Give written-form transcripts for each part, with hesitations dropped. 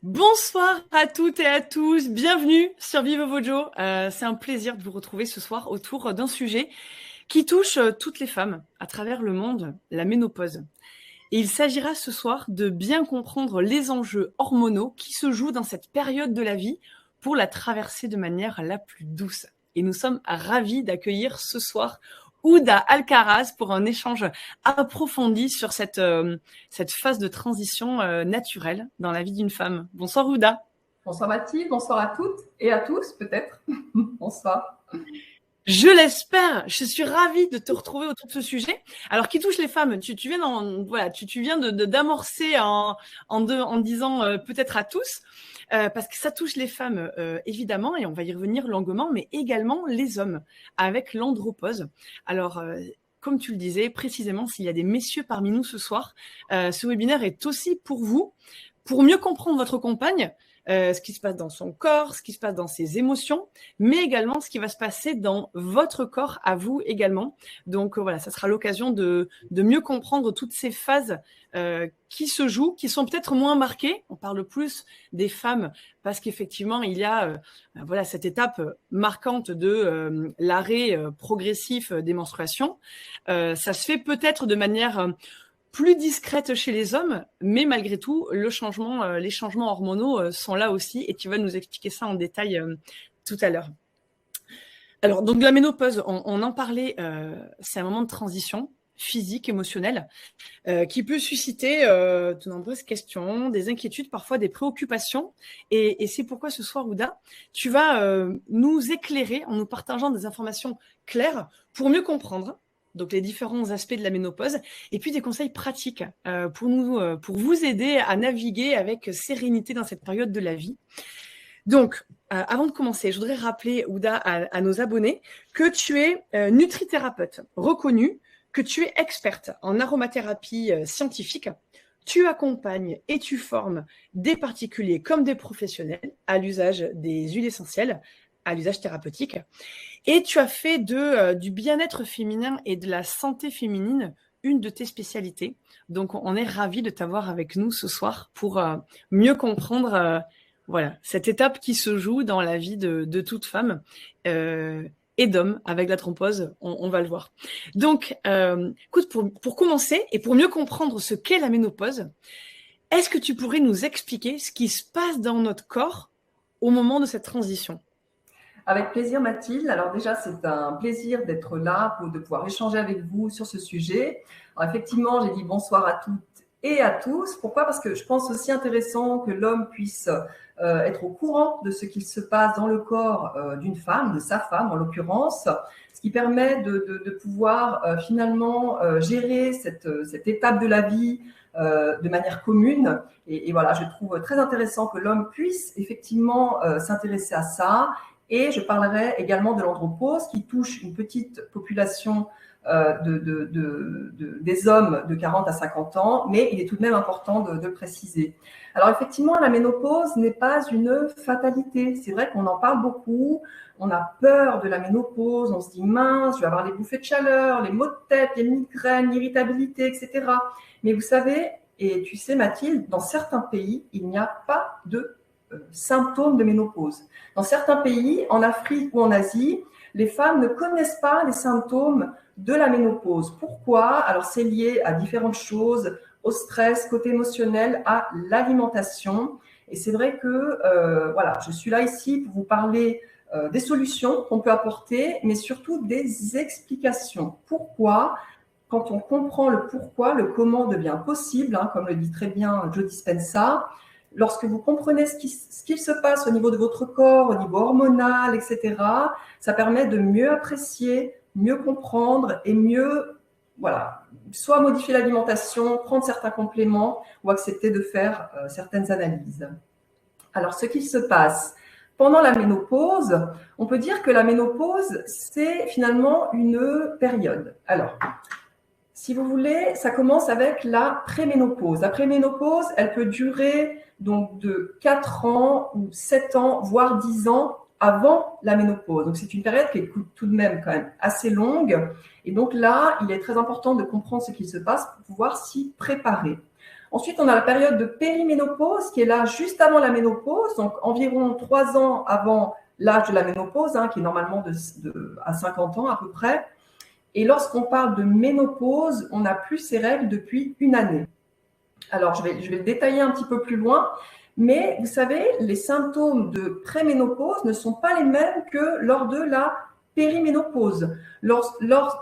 Bonsoir à toutes et à tous, bienvenue sur Vive Vojo. C'est un plaisir de vous retrouver ce soir autour d'un sujet qui touche toutes les femmes à travers le monde, la ménopause. Et il s'agira ce soir de bien comprendre les enjeux hormonaux qui se jouent dans cette période de la vie pour la traverser de manière la plus douce. Et nous sommes ravis d'accueillir ce soir Ouda Alcaraz pour un échange approfondi sur cette phase de transition naturelle dans la vie d'une femme. Bonsoir Ouda. Bonsoir Mathilde, bonsoir à toutes et à tous peut-être. Bonsoir. Je l'espère. Je suis ravie de te retrouver autour de ce sujet. Alors, qui touche les femmes, tu viens d'amorcer en disant peut-être à tous, parce que ça touche les femmes évidemment, et on va y revenir longuement, mais également les hommes avec l'andropause. Alors, comme tu le disais, précisément, s'il y a des messieurs parmi nous ce soir, ce webinaire est aussi pour vous, pour mieux comprendre votre compagne. Ce qui se passe dans son corps, ce qui se passe dans ses émotions, mais également ce qui va se passer dans votre corps à vous également. Donc voilà, ça sera l'occasion de mieux comprendre toutes ces phases qui se jouent, qui sont peut-être moins marquées. On parle plus des femmes parce qu'effectivement, il y a voilà, cette étape marquante de l'arrêt progressif des menstruations. Ça se fait peut-être de manière plus discrète chez les hommes, mais malgré tout, les changements hormonaux sont là aussi, et tu vas nous expliquer ça en détail tout à l'heure. Alors, donc la ménopause, on en parlait, c'est un moment de transition physique, émotionnelle, qui peut susciter de nombreuses questions, des inquiétudes, parfois des préoccupations, et c'est pourquoi ce soir, Ouda, tu vas nous éclairer en nous partageant des informations claires pour mieux comprendre donc les différents aspects de la ménopause, et puis des conseils pratiques pour vous aider à naviguer avec sérénité dans cette période de la vie. Donc, avant de commencer, je voudrais rappeler, Ouda, à nos abonnés, que tu es nutrithérapeute reconnue, que tu es experte en aromathérapie scientifique. Tu accompagnes et tu formes des particuliers comme des professionnels à l'usage des huiles essentielles, à l'usage thérapeutique. Et tu as fait du bien-être féminin et de la santé féminine une de tes spécialités. Donc, on est ravis de t'avoir avec nous ce soir pour mieux comprendre voilà, cette étape qui se joue dans la vie de toute femme et d'homme avec la thrombose, on va le voir. Donc, écoute, pour commencer et pour mieux comprendre ce qu'est la ménopause, est-ce que tu pourrais nous expliquer ce qui se passe dans notre corps au moment de cette transition ? Avec plaisir Mathilde. Alors déjà, c'est un plaisir d'être là, de pouvoir échanger avec vous sur ce sujet. Alors effectivement, j'ai dit bonsoir à toutes et à tous. Pourquoi ? Parce que je pense aussi intéressant que l'homme puisse être au courant de ce qu'il se passe dans le corps d'une femme, de sa femme en l'occurrence, ce qui permet de pouvoir finalement gérer cette étape de la vie de manière commune. Et voilà, je trouve très intéressant que l'homme puisse effectivement s'intéresser à ça. Et je parlerai également de l'andropause qui touche une petite population des hommes de 40 à 50 ans, mais il est tout de même important de le préciser. Alors effectivement, la ménopause n'est pas une fatalité. C'est vrai qu'on en parle beaucoup, on a peur de la ménopause, on se dit mince, je vais avoir les bouffées de chaleur, les maux de tête, les migraines, l'irritabilité, etc. Mais vous savez, et tu sais Mathilde, dans certains pays, il n'y a pas de symptômes de ménopause. Dans certains pays, en Afrique ou en Asie, les femmes ne connaissent pas les symptômes de la ménopause. Pourquoi ? Alors, c'est lié à différentes choses, au stress, côté émotionnel, à l'alimentation. Et c'est vrai que, voilà, je suis là ici pour vous parler des solutions qu'on peut apporter, mais surtout des explications. Pourquoi ? Quand on comprend le pourquoi, le comment devient possible, hein, comme le dit très bien Joe Dispenza. Lorsque vous comprenez ce qu'il se passe au niveau de votre corps, au niveau hormonal, etc., ça permet de mieux apprécier, mieux comprendre et mieux, voilà, soit modifier l'alimentation, prendre certains compléments ou accepter de faire certaines analyses. Alors, ce qu'il se passe pendant la ménopause, on peut dire que la ménopause, c'est finalement une période. Alors, si vous voulez, ça commence avec la préménopause. La préménopause, elle peut durer donc de 4 ans ou 7 ans, voire 10 ans avant la ménopause. Donc, c'est une période qui est tout de même quand même assez longue. Et donc là, il est très important de comprendre ce qu'il se passe pour pouvoir s'y préparer. Ensuite, on a la période de périménopause qui est là juste avant la ménopause, donc environ 3 ans avant l'âge de la ménopause, qui est normalement à 50 ans à peu près. Et lorsqu'on parle de ménopause, on n'a plus ces règles depuis 1 année. Alors, je vais le détailler un petit peu plus loin, mais vous savez, les symptômes de préménopause ne sont pas les mêmes que lors de la périménopause. Lors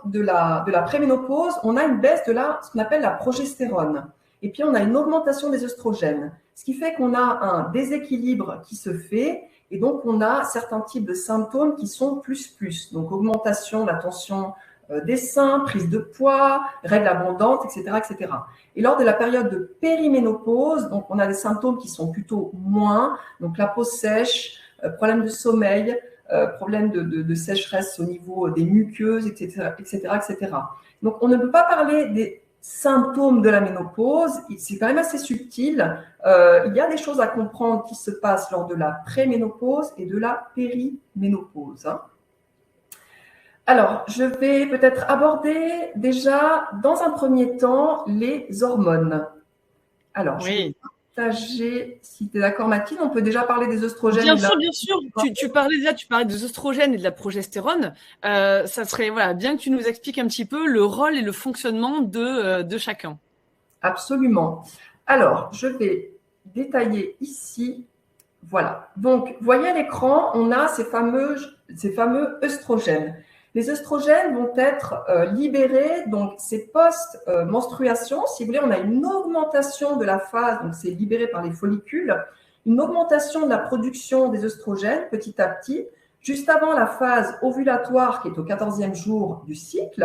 de la préménopause, on a une baisse de ce qu'on appelle la progestérone. Et puis, on a une augmentation des œstrogènes, ce qui fait qu'on a un déséquilibre qui se fait. Et donc, on a certains types de symptômes qui sont plus. Donc, augmentation de la tension des seins, prise de poids, règles abondantes, etc., etc. Et lors de la période de périménopause, donc on a des symptômes qui sont plutôt moins, donc la peau sèche, problème de sommeil, problème de sécheresse au niveau des muqueuses, etc., etc., etc. Donc on ne peut pas parler des symptômes de la ménopause, c'est quand même assez subtil. Il y a des choses à comprendre qui se passent lors de la préménopause et de la périménopause. Alors, je vais peut-être aborder déjà, dans un premier temps, les hormones. Alors, je vais partager, si tu es d'accord Mathilde, on peut déjà parler des œstrogènes. Bien sûr. Tu parlais des œstrogènes et de la progestérone. Ça serait bien que tu nous expliques un petit peu le rôle et le fonctionnement de chacun. Absolument. Alors, je vais détailler ici. Voilà. Donc, vous voyez à l'écran, on a ces fameux œstrogènes. Les œstrogènes vont être libérés, donc c'est post-menstruation. Si vous voulez, on a une augmentation de la phase, donc c'est libéré par les follicules, une augmentation de la production des œstrogènes petit à petit, juste avant la phase ovulatoire qui est au 14e jour du cycle.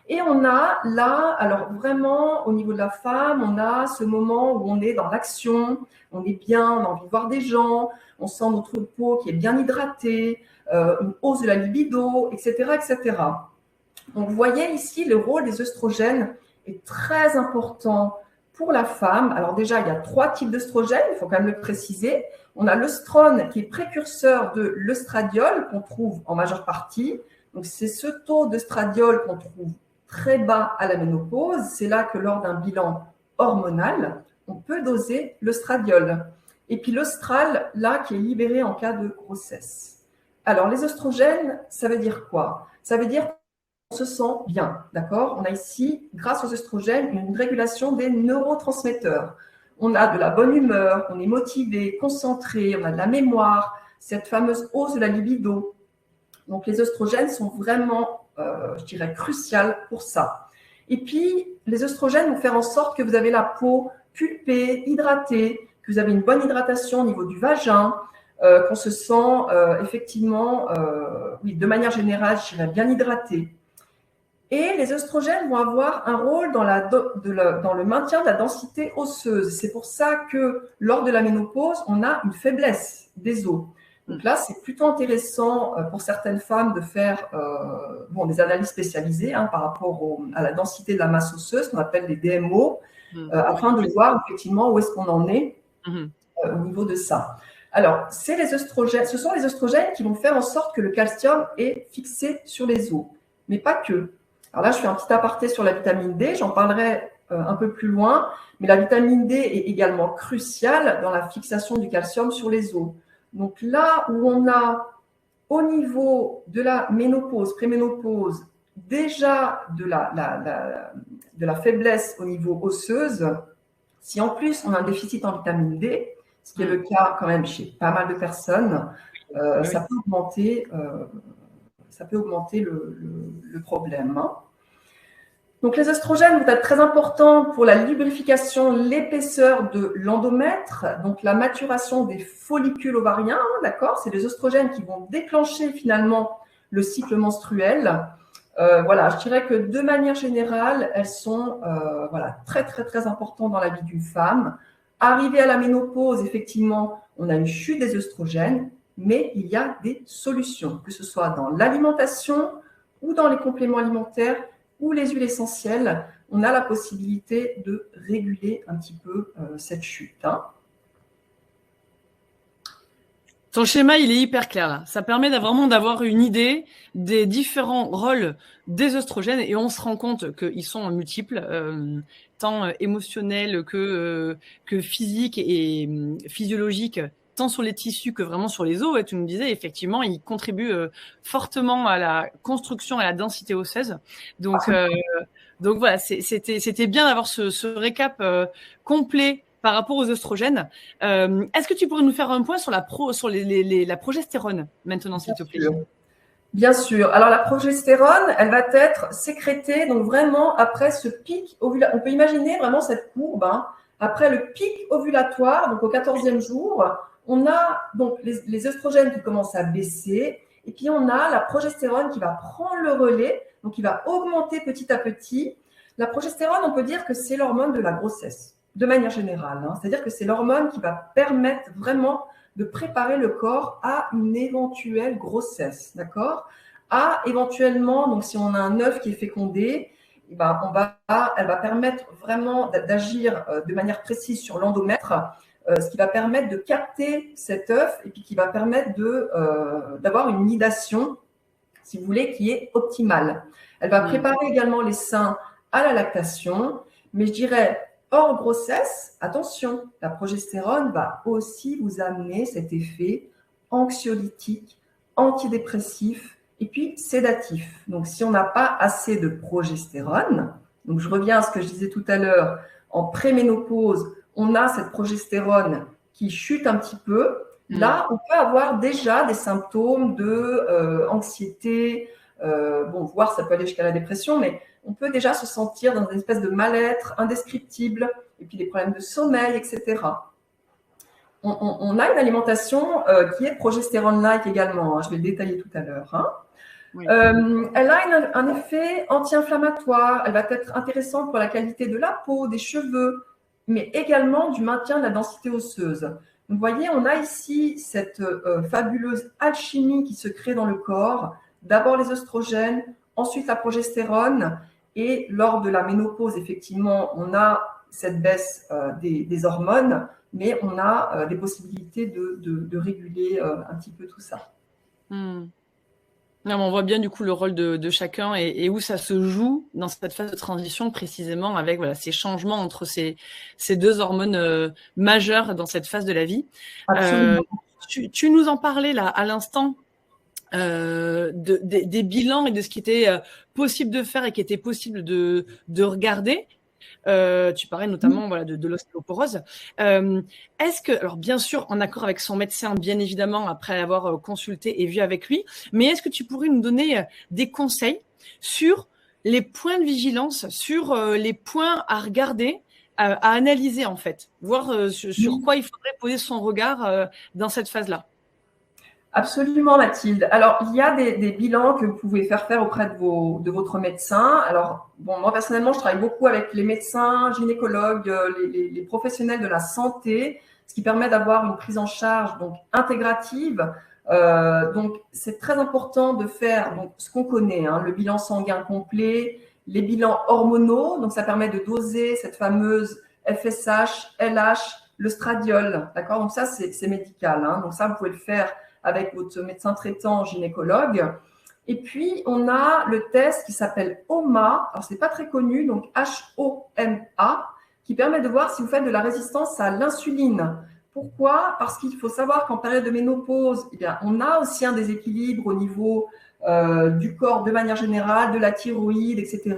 Et on a là, alors vraiment au niveau de la femme, on a ce moment où on est dans l'action, on est bien, on a envie de voir des gens, on sent notre peau qui est bien hydratée, une hausse de la libido, etc., etc. Donc, vous voyez ici, le rôle des œstrogènes est très important pour la femme. Alors déjà, il y a 3 types d'œstrogènes, il faut quand même le préciser. On a l'œstrone qui est précurseur de l'œstradiol qu'on trouve en majeure partie. Donc, c'est ce taux d'œstradiol qu'on trouve très bas à la ménopause. C'est là que lors d'un bilan hormonal, on peut doser l'œstradiol. Et puis l'œstrale, là, qui est libéré en cas de grossesse. Alors, les œstrogènes, ça veut dire quoi? Ça veut dire qu'on se sent bien, d'accord? On a ici, grâce aux œstrogènes, une régulation des neurotransmetteurs. On a de la bonne humeur, on est motivé, concentré, on a de la mémoire, cette fameuse hausse de la libido. Donc, les œstrogènes sont vraiment, je dirais, cruciales pour ça. Et puis, les œstrogènes vont faire en sorte que vous avez la peau pulpée, hydratée, que vous avez une bonne hydratation au niveau du vagin, qu'on se sent effectivement, de manière générale, je dirais, bien hydraté. Et les œstrogènes vont avoir un rôle dans le maintien de la densité osseuse. C'est pour ça que lors de la ménopause, on a une faiblesse des os. Donc là, c'est plutôt intéressant pour certaines femmes de faire des analyses spécialisées par rapport à la densité de la masse osseuse, qu'on appelle les DMO, afin de voir effectivement où est-ce qu'on en est au niveau de ça. Alors, ce sont les œstrogènes qui vont faire en sorte que le calcium est fixé sur les os, mais pas que. Alors là, je fais un petit aparté sur la vitamine D, j'en parlerai un peu plus loin, mais la vitamine D est également cruciale dans la fixation du calcium sur les os. Donc là où on a, au niveau de la ménopause, préménopause, déjà de la faiblesse au niveau osseuse, si en plus on a un déficit en vitamine D, ce qui est le cas quand même chez pas mal de personnes, ça peut augmenter le problème. Donc les œstrogènes vont être très importants pour la lubrification, l'épaisseur de l'endomètre, donc la maturation des follicules ovariens, d'accord? C'est les œstrogènes qui vont déclencher finalement le cycle menstruel. Je dirais que de manière générale, elles sont très, très, très importantes dans la vie d'une femme. Arrivé à la ménopause, effectivement, on a une chute des œstrogènes, mais il y a des solutions, que ce soit dans l'alimentation ou dans les compléments alimentaires ou les huiles essentielles. On a la possibilité de réguler un petit peu cette chute. Ton schéma, il est hyper clair là. Ça permet vraiment d'avoir une idée des différents rôles des œstrogènes et on se rend compte qu'ils sont multiples, tant émotionnels que physiques et physiologiques, tant sur les tissus que vraiment sur les os. Et tu nous disais, effectivement, ils contribuent fortement à la construction, à la densité osseuse. Donc voilà, c'était bien d'avoir ce récap complet par rapport aux œstrogènes. Est-ce que tu pourrais nous faire un point sur la progestérone maintenant, s'il te plaît? Bien sûr. Alors la progestérone, elle va être sécrétée donc vraiment après ce pic ovulatoire. On peut imaginer vraiment cette courbe. Hein. Après le pic ovulatoire, donc au 14e jour, on a donc les œstrogènes qui commencent à baisser et puis on a la progestérone qui va prendre le relais, donc qui va augmenter petit à petit. La progestérone, on peut dire que c'est l'hormone de la grossesse, de manière générale. Hein. C'est-à-dire que c'est l'hormone qui va permettre vraiment de préparer le corps à une éventuelle grossesse, d'accord? À éventuellement, donc si on a un œuf qui est fécondé, eh ben elle va permettre vraiment d'agir de manière précise sur l'endomètre, ce qui va permettre de capter cet œuf et puis qui va permettre d'avoir une nidation, si vous voulez, qui est optimale. Elle va préparer également les seins à la lactation, mais je dirais hors grossesse, attention, la progestérone va aussi vous amener cet effet anxiolytique, antidépressif et puis sédatif. Donc, si on n'a pas assez de progestérone, donc je reviens à ce que je disais tout à l'heure, en préménopause, on a cette progestérone qui chute un petit peu. Là, on peut avoir déjà des symptômes de anxiété, voire ça peut aller jusqu'à la dépression, mais on peut déjà se sentir dans une espèce de mal-être indescriptible, et puis des problèmes de sommeil, etc. On a une alimentation qui est progestérone-like également, hein, je vais le détailler tout à l'heure. Hein. Oui. Elle a un effet anti-inflammatoire, elle va être intéressante pour la qualité de la peau, des cheveux, mais également du maintien de la densité osseuse. Donc, vous voyez, on a ici cette fabuleuse alchimie qui se crée dans le corps, d'abord les œstrogènes, ensuite la progestérone, et lors de la ménopause, effectivement, on a cette baisse des hormones, mais on a des possibilités de réguler un petit peu tout ça. Non, on voit bien du coup le rôle de chacun et où ça se joue dans cette phase de transition précisément avec ces changements entre ces deux hormones majeures dans cette phase de la vie. Tu nous en parlais là à l'instant. Des bilans et de ce qui était possible de faire et qui était possible de regarder. Tu parlais notamment de l'ostéoporose. Est-ce que, alors bien sûr, en accord avec son médecin, bien évidemment, après avoir consulté et vu avec lui, mais est-ce que tu pourrais nous donner des conseils sur les points de vigilance, sur les points à regarder, à analyser en fait, voir sur quoi il faudrait poser son regard dans cette phase-là? Absolument, Mathilde. Alors, il y a des bilans que vous pouvez faire auprès de votre médecin. Alors, moi, personnellement, je travaille beaucoup avec les médecins, gynécologues, les professionnels de la santé, ce qui permet d'avoir une prise en charge donc intégrative. Donc, c'est très important de faire ce qu'on connaît, hein, le bilan sanguin complet, les bilans hormonaux. Donc, ça permet de doser cette fameuse FSH, LH, le stradiol. D'accord? Donc, ça, c'est médical. Hein. Donc, ça, vous pouvez le faire avec votre médecin traitant gynécologue. Et puis, on a le test qui s'appelle HOMA. Alors, c'est pas très connu, donc H-O-M-A, qui permet de voir si vous faites de la résistance à l'insuline. Pourquoi? Parce qu'il faut savoir qu'en période de ménopause, eh bien, on a aussi un déséquilibre au niveau du corps de manière générale, de la thyroïde, etc.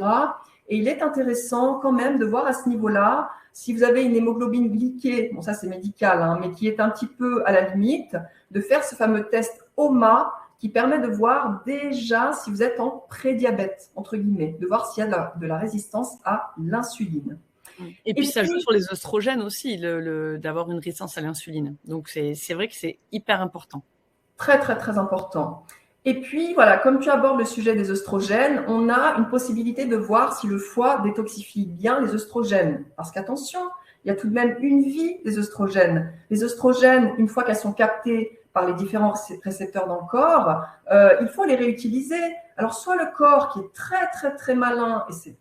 Et il est intéressant quand même de voir à ce niveau-là si vous avez une hémoglobine glyquée, bon ça c'est médical, hein, mais qui est un petit peu à la limite, de faire ce fameux test HOMA qui permet de voir déjà si vous êtes en prédiabète, entre guillemets, de voir s'il y a de la résistance à l'insuline. Et puis ça joue sur les œstrogènes aussi, d'avoir une résistance à l'insuline. Donc c'est vrai que c'est hyper important. Très, très, très important. Et puis, voilà, comme tu abordes le sujet des œstrogènes, on a une possibilité de voir si le foie détoxifie bien les œstrogènes. Parce qu'attention, il y a tout de même une vie des œstrogènes. Les œstrogènes, une fois qu'elles sont captées par les différents récepteurs dans le corps, il faut les réutiliser. Alors, soit le corps qui est très, très, très malin, et c'est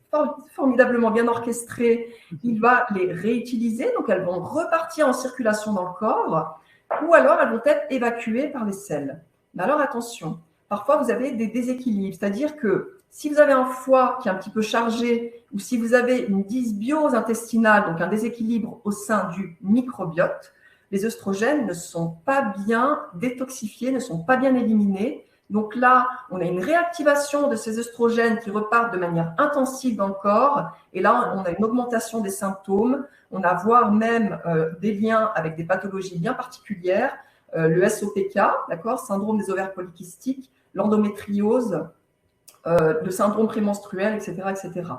formidablement bien orchestré, il va les réutiliser, donc elles vont repartir en circulation dans le corps. ou alors elles vont être évacuées par les selles. Mais alors attention, parfois vous avez des déséquilibres, c'est-à-dire que si vous avez un foie qui est un petit peu chargé ou si vous avez une dysbiose intestinale, donc un déséquilibre au sein du microbiote, les œstrogènes ne sont pas bien détoxifiés, ne sont pas bien éliminés. Donc là, on a une réactivation de ces œstrogènes qui repartent de manière intensive dans le corps. Et là, on a une augmentation des symptômes. On a voire même des liens avec des pathologies bien particulières. Le SOPK, d'accord, syndrome des ovaires polykystiques, l'endométriose, le syndrome prémenstruel, etc., etc.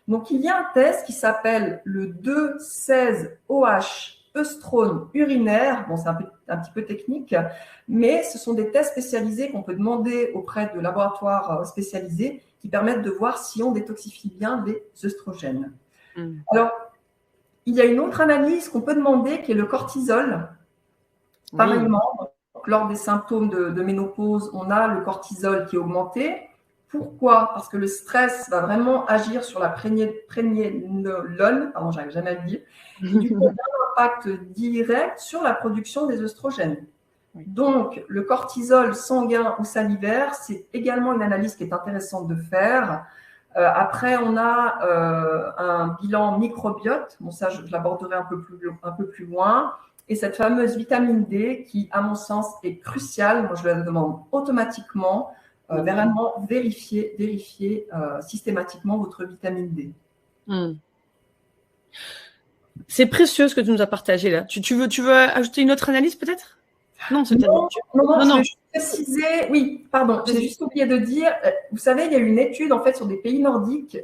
Donc, il y a un test qui s'appelle le 2,16-OH œstrone urinaire. Bon, c'est un petit peu technique, mais ce sont des tests spécialisés qu'on peut demander auprès de laboratoires spécialisés qui permettent de voir si on détoxifie bien les œstrogènes. Alors, il y a une autre analyse qu'on peut demander qui est le cortisol. Pareillement, lors des symptômes de ménopause, on a le cortisol qui est augmenté. Pourquoi? Parce que le stress va vraiment agir sur la prégnénolone, pardon, j'arrive jamais à le dire, et du coup, on a un impact direct sur la production des œstrogènes. Donc, le cortisol sanguin ou salivaire, c'est également une analyse qui est intéressante de faire. Après, on a un bilan microbiote. Bon, ça, je l'aborderai un peu plus loin. Et cette fameuse vitamine D qui, à mon sens, est cruciale. Moi, je la demande automatiquement. Vraiment vérifier systématiquement votre vitamine D. C'est précieux ce que tu nous as partagé là. Tu veux ajouter une autre analyse peut-être? Non, je vais juste préciser. Oui, pardon, j'ai juste oublié de dire. Vous savez, il y a eu une étude en fait sur des pays nordiques.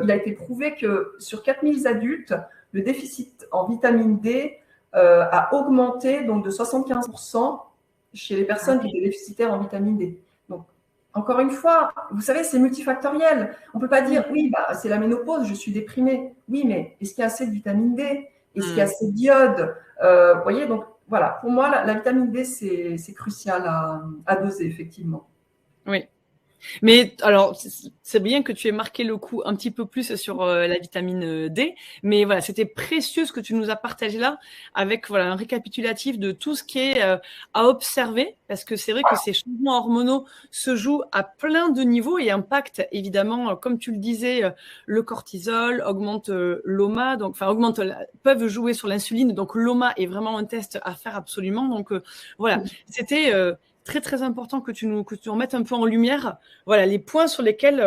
Il a été prouvé que sur 4000 adultes, le déficit en vitamine D a augmenté donc de 75% chez les personnes qui étaient déficitaires en vitamine D. Donc, encore une fois, vous savez, c'est multifactoriel. On ne peut pas dire, oui, bah, c'est la ménopause, je suis déprimée. Oui, mais est-ce qu'il y a assez de vitamine D? Est-ce qu'il y a assez d'iode? Vous voyez, donc voilà, pour moi, la vitamine D, c'est crucial à doser, effectivement. Oui. Mais alors, c'est bien que tu aies marqué le coup un petit peu plus sur la vitamine D, mais voilà, c'était précieux ce que tu nous as partagé là, avec voilà un récapitulatif de tout ce qui est à observer, parce que c'est vrai que ces changements hormonaux se jouent à plein de niveaux et impactent évidemment, comme tu le disais, le cortisol, augmente l'OMA, donc enfin peuvent jouer sur l'insuline, donc l'OMA est vraiment un test à faire absolument. Donc voilà, c'était très très important que tu nous remettes un peu en lumière, voilà les points sur lesquels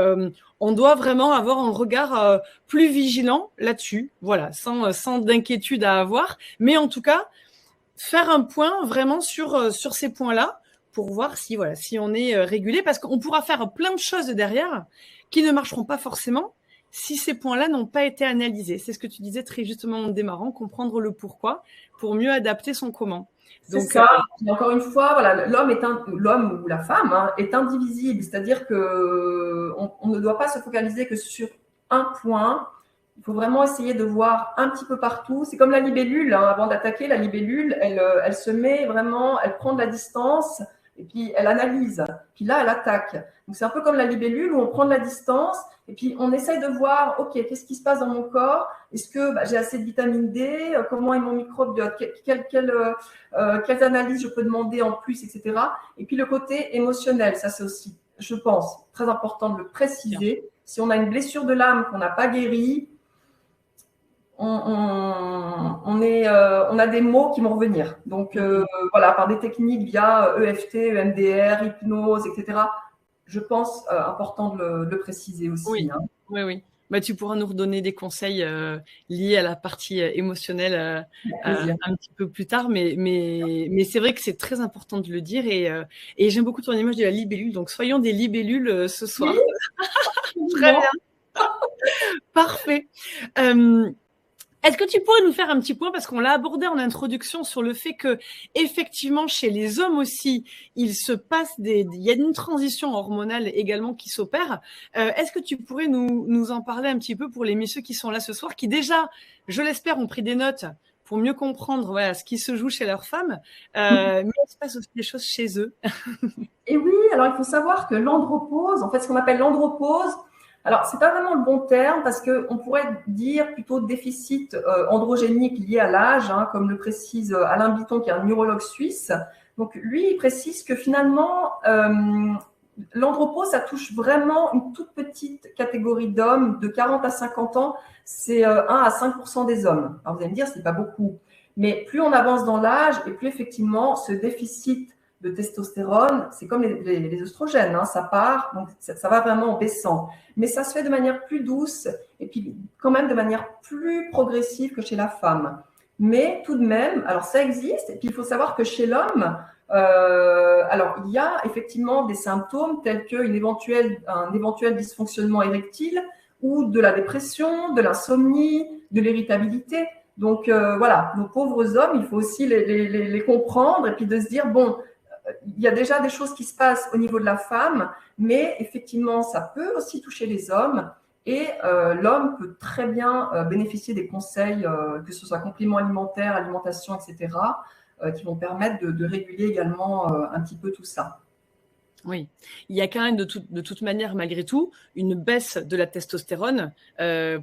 on doit vraiment avoir un regard plus vigilant là-dessus, voilà, sans d'inquiétude à avoir, mais en tout cas faire un point vraiment sur ces points-là pour voir si on est régulé, parce qu'on pourra faire plein de choses derrière qui ne marcheront pas forcément si ces points-là n'ont pas été analysés. C'est ce que tu disais très justement en démarrant, comprendre le pourquoi pour mieux adapter son comment. Donc, c'est ça. Encore une fois, voilà, l'homme ou la femme est indivisible, c'est-à-dire que on ne doit pas se focaliser que sur un point. Il faut vraiment essayer de voir un petit peu partout. C'est comme la libellule. Avant d'attaquer, la libellule, elle se met vraiment, elle prend de la distance et puis elle analyse. Puis là, elle attaque. Donc, c'est un peu comme la libellule où on prend de la distance et puis on essaye de voir, OK, qu'est-ce qui se passe dans mon corps? Est-ce que j'ai assez de vitamine D? Comment est mon microbiote? Quelles analyses je peux demander en plus, etc. Et puis le côté émotionnel, ça c'est aussi, je pense, très important de le préciser. Si on a une blessure de l'âme qu'on n'a pas guérie, on a des mots qui vont revenir. Donc voilà, par des techniques via EFT, EMDR, hypnose, etc. Je pense important de le préciser aussi. Oui, oui. Bah, tu pourras nous redonner des conseils liés à la partie émotionnelle un petit peu plus tard, mais c'est vrai que c'est très important de le dire et j'aime beaucoup ton image de la libellule, donc soyons des libellules ce soir. Oui, très bien. Parfait. Est-ce que tu pourrais nous faire un petit point, parce qu'on l'a abordé en introduction, sur le fait que effectivement chez les hommes aussi, il y a une transition hormonale également qui s'opère. Est-ce que tu pourrais nous en parler un petit peu pour les messieurs qui sont là ce soir, qui déjà, je l'espère, ont pris des notes pour mieux comprendre ce qui se joue chez leurs femmes, mais il se passe aussi des choses chez eux. Et oui, alors il faut savoir que l'andropause, en fait, ce qu'on appelle l'andropause, Alors, c'est pas vraiment le bon terme parce qu'on pourrait dire plutôt déficit androgénique lié à l'âge, hein, comme le précise Alain Bitton, qui est un neurologue suisse. Donc, lui, il précise que finalement, l'andropause, ça touche vraiment une toute petite catégorie d'hommes de 40 à 50 ans. C'est 1 à 5% des hommes. Alors, vous allez me dire, c'est pas beaucoup. Mais plus on avance dans l'âge et plus effectivement, ce déficit de testostérone, c'est comme les oestrogènes, hein, ça part, donc ça va vraiment en baissant. Mais ça se fait de manière plus douce et puis quand même de manière plus progressive que chez la femme. Mais tout de même, alors ça existe, et puis il faut savoir que chez l'homme, alors il y a effectivement des symptômes tels qu'un éventuel dysfonctionnement érectile ou de la dépression, de l'insomnie, de l'irritabilité. Donc voilà, nos pauvres hommes, il faut aussi les comprendre et puis de se dire, bon, il y a déjà des choses qui se passent au niveau de la femme, mais effectivement, ça peut aussi toucher les hommes. Et l'homme peut très bien bénéficier des conseils, que ce soit compléments alimentaires, alimentation, etc., qui vont permettre de réguler également un petit peu tout ça. Oui, il y a quand même de toute manière, malgré tout, une baisse de la testostérone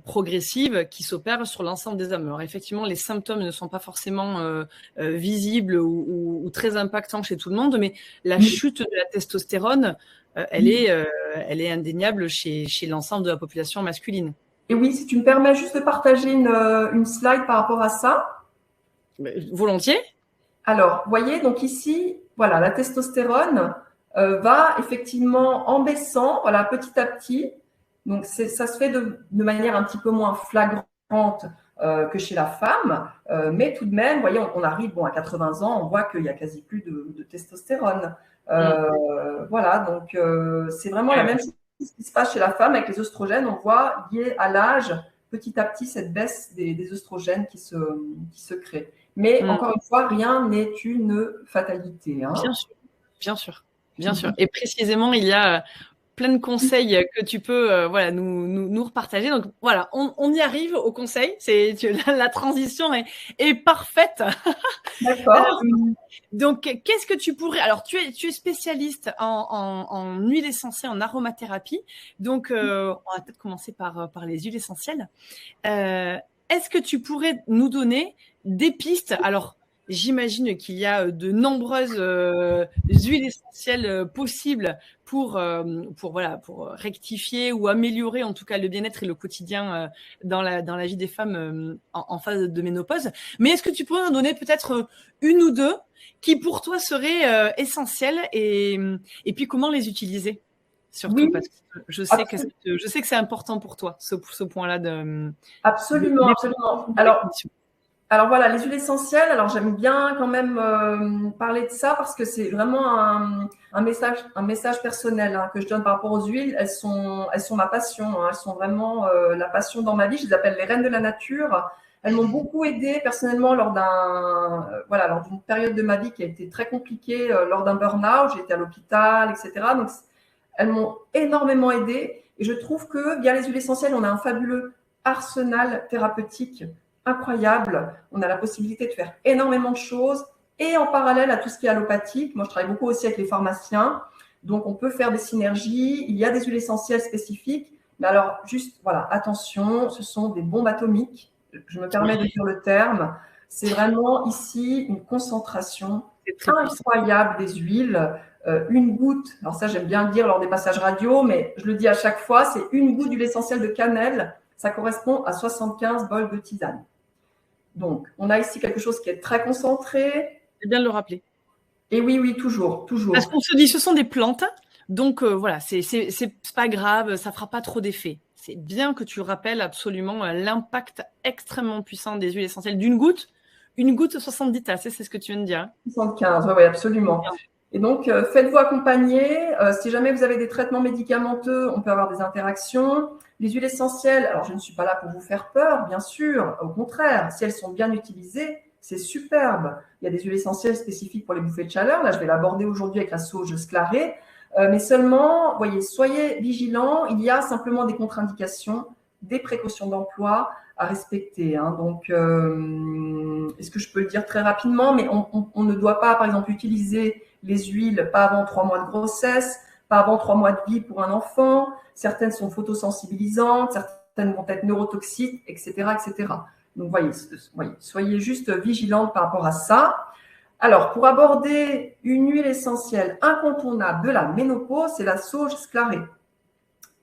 progressive qui s'opère sur l'ensemble des hommes. Alors effectivement, les symptômes ne sont pas forcément visibles ou très impactants chez tout le monde, mais la chute de la testostérone, elle est indéniable chez l'ensemble de la population masculine. Et oui, si tu me permets juste de partager une slide par rapport à ça. Volontiers. Alors, vous voyez, donc ici, voilà, la testostérone va effectivement en baissant, voilà, petit à petit. Donc, ça se fait de manière un petit peu moins flagrante que chez la femme, mais tout de même, vous voyez, on arrive à 80 ans, on voit qu'il n'y a quasi plus de testostérone. Voilà, donc c'est vraiment la même chose qui se passe chez la femme avec les oestrogènes. On voit lié à l'âge, petit à petit, cette baisse des oestrogènes qui se crée. Mais encore une fois, rien n'est une fatalité. Hein. Bien sûr, bien sûr, bien sûr. Et précisément, il y a plein de conseils que tu peux voilà, nous repartager. Donc voilà, on y arrive au conseil. La transition est parfaite. D'accord. Donc, qu'est-ce que tu pourrais… Alors, tu es spécialiste en huile essentielle, en aromathérapie. Donc, on va peut-être commencer par les huiles essentielles. Est-ce que tu pourrais nous donner des pistes? Alors, j'imagine qu'il y a de nombreuses huiles essentielles possibles pour rectifier ou améliorer en tout cas le bien-être et le quotidien dans la vie des femmes en phase de ménopause. Mais est-ce que tu pourrais nous donner peut-être une ou deux qui pour toi seraient essentielles et puis comment les utiliser? Surtout oui, parce que je sais que c'est important pour toi, ce point-là de… Absolument, absolument. Alors voilà, les huiles essentielles, alors j'aime bien quand même parler de ça parce que c'est vraiment un message personnel hein, que je donne par rapport aux huiles. Elles sont ma passion, hein, elles sont vraiment la passion dans ma vie. Je les appelle les reines de la nature. Elles m'ont beaucoup aidée personnellement lors d'une période de ma vie qui a été très compliquée, lors d'un burn-out. J'étais à l'hôpital, etc. Donc elles m'ont énormément aidée et je trouve que via les huiles essentielles, on a un fabuleux arsenal thérapeutique incroyable. On a la possibilité de faire énormément de choses et en parallèle à tout ce qui est allopathique. Moi, je travaille beaucoup aussi avec les pharmaciens. Donc, on peut faire des synergies. Il y a des huiles essentielles spécifiques. Mais alors, juste, voilà, attention, ce sont des bombes atomiques. Je me permets de dire le terme. C'est vraiment ici une concentration incroyable des huiles. Une goutte, alors ça, j'aime bien le dire lors des passages radio, mais je le dis à chaque fois, c'est une goutte d'huile essentielle de cannelle. Ça correspond à 75 bols de tisane. Donc, on a ici quelque chose qui est très concentré. C'est bien de le rappeler. Et oui, toujours. Parce qu'on se dit, ce sont des plantes, donc voilà, c'est pas grave, ça fera pas trop d'effet. C'est bien que tu rappelles absolument l'impact extrêmement puissant des huiles essentielles d'une goutte. Une goutte 70 tasses, c'est ce que tu viens de dire. 75, oui, absolument. Et donc, faites-vous accompagner. Si jamais vous avez des traitements médicamenteux, on peut avoir des interactions. Les huiles essentielles, alors je ne suis pas là pour vous faire peur, bien sûr. Au contraire, si elles sont bien utilisées, c'est superbe. Il y a des huiles essentielles spécifiques pour les bouffées de chaleur. Là, je vais l'aborder aujourd'hui avec la sauge sclarée. Mais seulement, voyez, soyez vigilants. Il y a simplement des contre-indications, des précautions d'emploi à respecter. Hein. Donc, est-ce que je peux le dire très rapidement? Mais on ne doit pas, par exemple, utiliser les huiles pas avant 3 mois de grossesse, pas avant 3 mois de vie pour un enfant. Certaines sont photosensibilisantes, certaines vont être neurotoxiques, etc., etc. Donc, voyez, soyez juste vigilantes par rapport à ça. Alors, pour aborder une huile essentielle incontournable de la ménopause, c'est la sauge sclarée.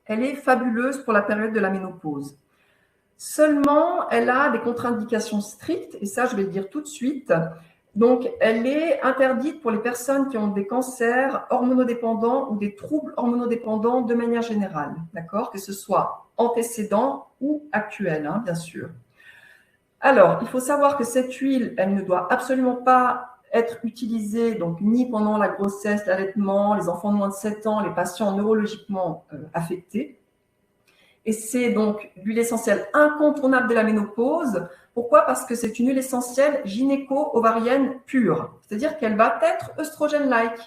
Elle est fabuleuse pour la période de la ménopause. Seulement, elle a des contre-indications strictes, et ça, je vais le dire tout de suite. Donc, elle est interdite pour les personnes qui ont des cancers hormonodépendants ou des troubles hormonodépendants de manière générale, d'accord? Que ce soit antécédent ou actuel, hein, bien sûr. Alors, il faut savoir que cette huile, elle ne doit absolument pas être utilisée, donc ni pendant la grossesse, l'allaitement, les enfants de moins de 7 ans, les patients neurologiquement affectés. Et c'est donc l'huile essentielle incontournable de la ménopause. Pourquoi? Parce que c'est une huile essentielle gynéco-ovarienne pure. C'est-à-dire qu'elle va être œstrogène-like.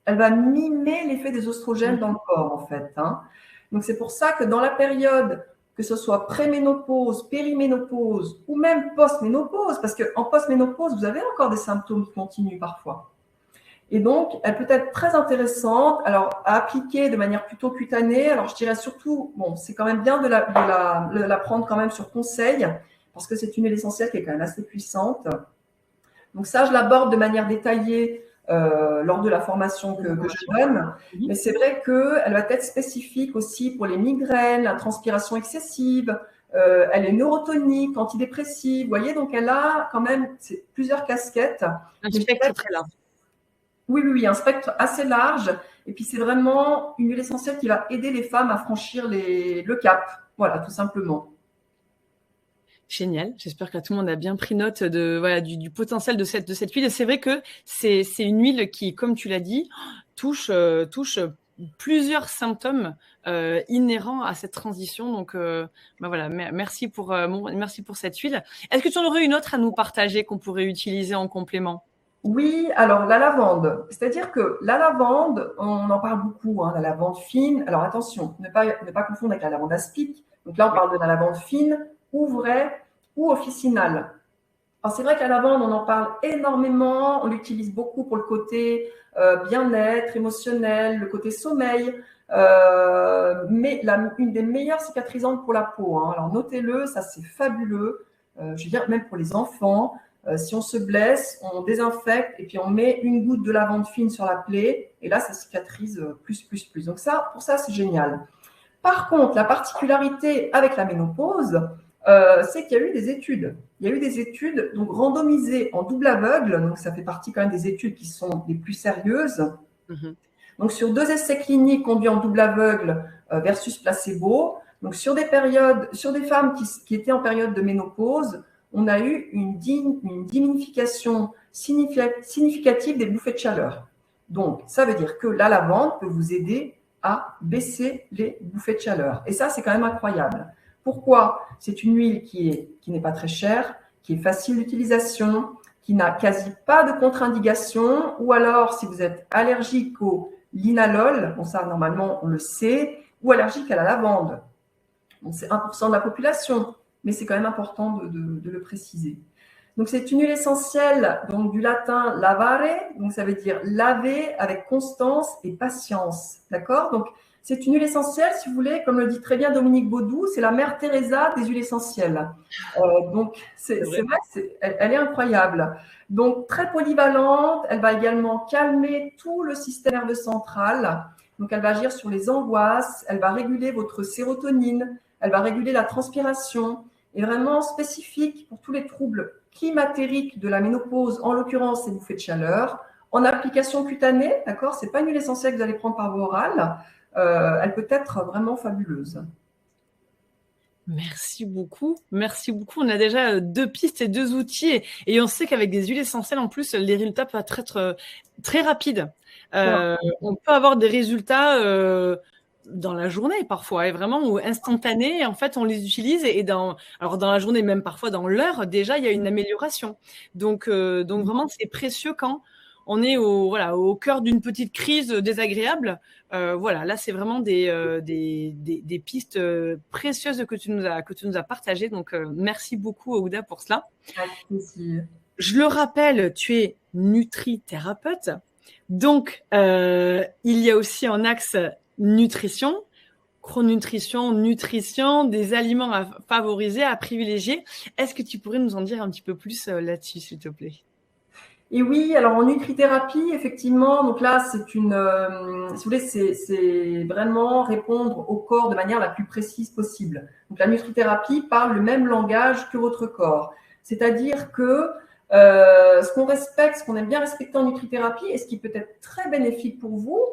Elle va mimer l'effet des oestrogènes dans le corps, en fait. Hein. Donc, c'est pour ça que dans la période, que ce soit préménopause, périménopause ou même postménopause, parce qu'en postménopause, vous avez encore des symptômes qui continuent parfois. Et donc, elle peut être très intéressante, alors à appliquer de manière plutôt cutanée. Alors, je dirais surtout, bon, c'est quand même bien de la prendre quand même sur conseil, parce que c'est une huile essentielle qui est quand même assez puissante. Donc ça, je l'aborde de manière détaillée lors de la formation que je donne. Mais c'est vrai qu'elle va être spécifique aussi pour les migraines, la transpiration excessive. Elle est neurotonique, antidépressive. Vous voyez, donc elle a quand même plusieurs casquettes. Un spectre très large. Oui, un spectre assez large. Et puis, c'est vraiment une huile essentielle qui va aider les femmes à franchir le cap. Voilà, tout simplement. Génial. J'espère que tout le monde a bien pris note du potentiel de cette huile. Et c'est vrai que c'est une huile qui, comme tu l'as dit, touche plusieurs symptômes inhérents à cette transition. Donc, voilà, merci pour cette huile. Est-ce que tu en aurais une autre à nous partager qu'on pourrait utiliser en complément? Oui, alors la lavande. C'est-à-dire que la lavande, on en parle beaucoup, hein, la lavande fine. Alors attention, ne pas confondre avec la lavande aspic. Donc là, on parle de la lavande fine ou vraie ou officinale. Alors c'est vrai que la lavande, on en parle énormément. On l'utilise beaucoup pour le côté bien-être émotionnel, le côté sommeil. Mais une des meilleures cicatrisantes pour la peau. Hein. Alors notez-le, ça c'est fabuleux. Je veux dire, même pour les enfants. Si on se blesse, on désinfecte et puis on met une goutte de lavande fine sur la plaie et là, ça cicatrise plus. Donc ça, pour ça, c'est génial. Par contre, la particularité avec la ménopause, c'est qu'il y a eu des études. Il y a eu des études donc randomisées en double aveugle, donc ça fait partie quand même des études qui sont les plus sérieuses. Donc sur 2 essais cliniques conduits en double aveugle versus placebo, donc sur des femmes qui étaient en période de ménopause, on a eu une diminution significative des bouffées de chaleur. Donc, ça veut dire que la lavande peut vous aider à baisser les bouffées de chaleur. Et ça, c'est quand même incroyable. Pourquoi? C'est une huile qui n'est pas très chère, qui est facile d'utilisation, qui n'a quasi pas de contre-indication, ou alors, si vous êtes allergique au linalol, bon ça, normalement, on le sait, ou allergique à la lavande. Donc, c'est 1% de la population. Mais c'est quand même important de le préciser. Donc, c'est une huile essentielle, donc du latin lavare, donc ça veut dire laver avec constance et patience, d'accord? Donc, c'est une huile essentielle, si vous voulez, comme le dit très bien Dominique Baudou, c'est la mère Teresa des huiles essentielles. Donc, c'est vrai qu'elle est incroyable. Donc, très polyvalente, elle va également calmer tout le système nerveux central. Donc, elle va agir sur les angoisses, elle va réguler votre sérotonine, elle va réguler la transpiration, est vraiment spécifique pour tous les troubles climatériques de la ménopause, en l'occurrence les bouffées de chaleur, en application cutanée, d'accord? C'est pas une huile essentielle que vous allez prendre par voie orale, elle peut être vraiment fabuleuse. Merci beaucoup. On a déjà 2 pistes et 2 outils et on sait qu'avec des huiles essentielles, en plus, les résultats peuvent être très rapides. On peut avoir des résultats dans la journée parfois, et vraiment ou instantanés. En fait, on les utilise alors dans la journée, même parfois dans l'heure, déjà, il y a une amélioration. Donc vraiment, c'est précieux quand on est au cœur d'une petite crise désagréable. Là, c'est vraiment des pistes précieuses que tu nous as partagées. Donc, merci beaucoup, Ouda, pour cela. Avec plaisir. Je le rappelle, tu es nutrithérapeute. Donc, il y a aussi un axe nutrition, chronutrition, nutrition, des aliments à favoriser, à privilégier. Est-ce que tu pourrais nous en dire un petit peu plus là-dessus, s'il te plaît? Et oui, alors en nutrithérapie, effectivement, donc là, si vous voulez, c'est vraiment répondre au corps de manière la plus précise possible. Donc la nutrithérapie parle le même langage que votre corps. C'est-à-dire que ce qu'on respecte, ce qu'on aime bien respecter en nutrithérapie et ce qui peut être très bénéfique pour vous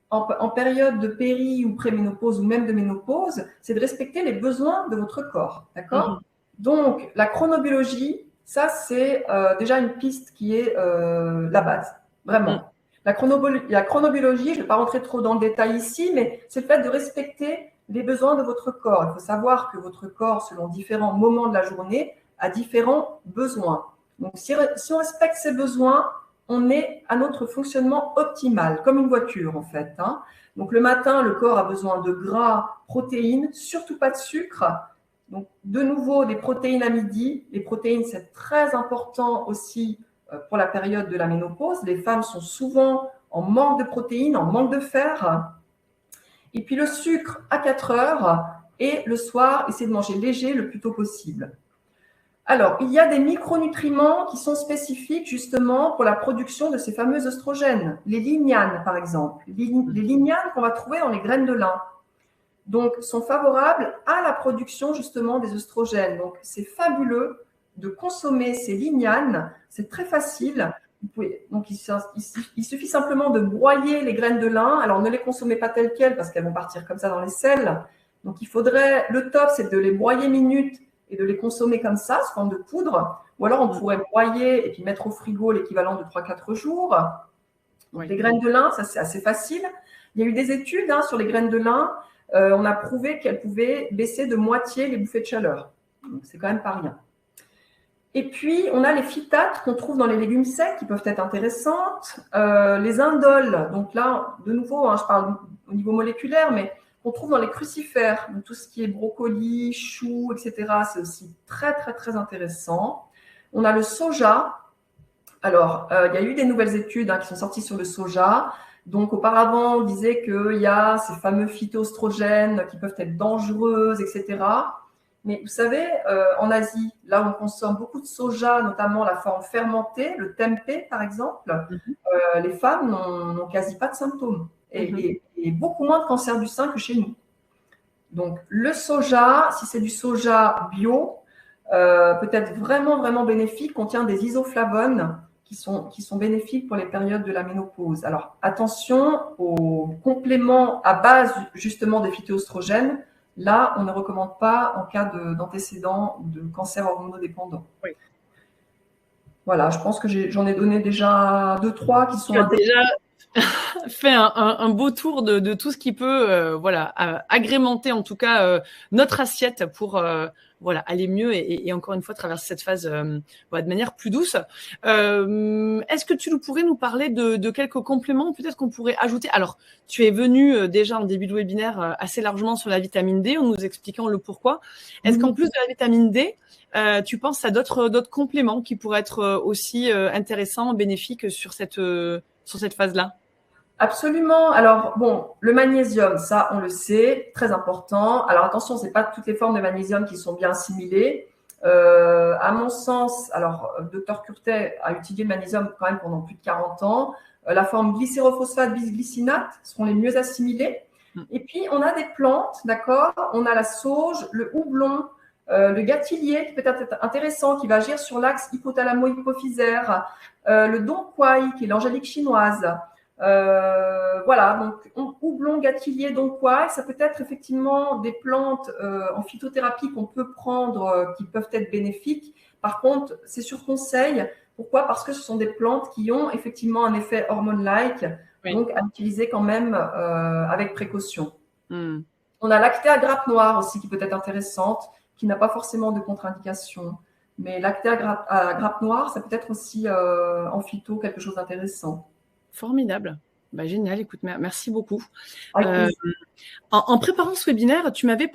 en période de péri ou préménopause ou même de ménopause, c'est de respecter les besoins de votre corps. D'accord? Donc, la chronobiologie, ça, c'est déjà une piste qui est la base, vraiment. La chronobiologie, je ne vais pas rentrer trop dans le détail ici, mais c'est le fait de respecter les besoins de votre corps. Il faut savoir que votre corps, selon différents moments de la journée, a différents besoins. Donc, si on respecte ces besoins, on est à notre fonctionnement optimal, comme une voiture en fait. Hein. Donc, le matin, le corps a besoin de gras, protéines, surtout pas de sucre. Donc, de nouveau, des protéines à midi. Les protéines, c'est très important aussi pour la période de la ménopause. Les femmes sont souvent en manque de protéines, en manque de fer. Et puis, le sucre à 4 heures. Et le soir, essayez de manger léger le plus tôt possible. Alors, il y a des micronutriments qui sont spécifiques justement pour la production de ces fameux oestrogènes. Les lignanes, par exemple. Les lignanes qu'on va trouver dans les graines de lin. Donc, sont favorables à la production justement des oestrogènes. Donc, c'est fabuleux de consommer ces lignanes. C'est très facile. Donc, il suffit simplement de broyer les graines de lin. Alors, ne les consommez pas telles quelles parce qu'elles vont partir comme ça dans les selles. Donc, le top, c'est de les broyer minutes et de les consommer comme ça, sous forme de poudre. Ou alors, on pourrait broyer et puis mettre au frigo l'équivalent de 3-4 jours. Donc, les graines de lin, ça, c'est assez facile. Il y a eu des études sur les graines de lin. On a prouvé qu'elles pouvaient baisser de moitié les bouffées de chaleur. Donc, c'est quand même pas rien. Et puis, on a les phytates qu'on trouve dans les légumes secs qui peuvent être intéressantes. Les indoles, donc là, de nouveau, je parle au niveau moléculaire, mais qu'on trouve dans les crucifères. Donc, tout ce qui est brocoli, choux, etc., c'est aussi très, très, très intéressant. On a le soja. Alors, il y a eu des nouvelles études qui sont sorties sur le soja. Donc, auparavant, on disait qu'il y a ces fameux phytoestrogènes qui peuvent être dangereuses, etc. Mais vous savez, en Asie, là où on consomme beaucoup de soja, notamment la forme fermentée, le tempeh par exemple, les femmes n'ont quasi pas de symptômes et beaucoup moins de cancer du sein que chez nous. Donc, le soja, si c'est du soja bio, peut être vraiment, vraiment bénéfique, contient des isoflavones qui sont bénéfiques pour les périodes de la ménopause. Alors, attention aux compléments à base justement des phytoestrogènes. Là, on ne recommande pas en cas d'antécédent de cancer hormonodépendant. Oui. Voilà, je pense que j'en ai donné déjà 2-3 qui sont déjà fait un beau tour de tout ce qui peut agrémenter en tout cas notre assiette pour aller mieux et encore une fois traverser cette phase de manière plus douce. Est-ce que tu pourrais nous parler de quelques compléments peut-être qu'on pourrait ajouter? Alors, tu es venu déjà en début de webinaire assez largement sur la vitamine D en nous expliquant le pourquoi. Est-ce qu'en plus de la vitamine D, tu penses à d'autres compléments qui pourraient être aussi intéressants, bénéfiques sur cette phase-là? Absolument. Alors, bon, le magnésium, ça, on le sait, très important. Alors, attention, ce n'est pas toutes les formes de magnésium qui sont bien assimilées. À mon sens, alors, Dr Curtet a utilisé le magnésium quand même pendant plus de 40 ans. La forme glycérophosphate bisglycinate seront les mieux assimilées. Et puis, on a des plantes, d'accord? On a la sauge, le houblon, le gâtillier qui peut être intéressant, qui va agir sur l'axe hypothalamo-hypophysaire, le donquai, qui est l'angélique chinoise. Donc houblon, gâtillier, donquai, ça peut être effectivement des plantes en phytothérapie qu'on peut prendre, qui peuvent être bénéfiques. Par contre, c'est sur conseil. Pourquoi? Parce que ce sont des plantes qui ont effectivement un effet hormone-like, donc à utiliser quand même avec précaution. On a l'actéa grappe noire aussi qui peut être intéressante, qui n'a pas forcément de contre-indication. Mais l'actéa grappe noire, ça peut être aussi en phyto quelque chose d'intéressant. Formidable. Bah, génial, écoute, merci beaucoup. Avec plaisir. En préparant ce webinaire, tu m'avais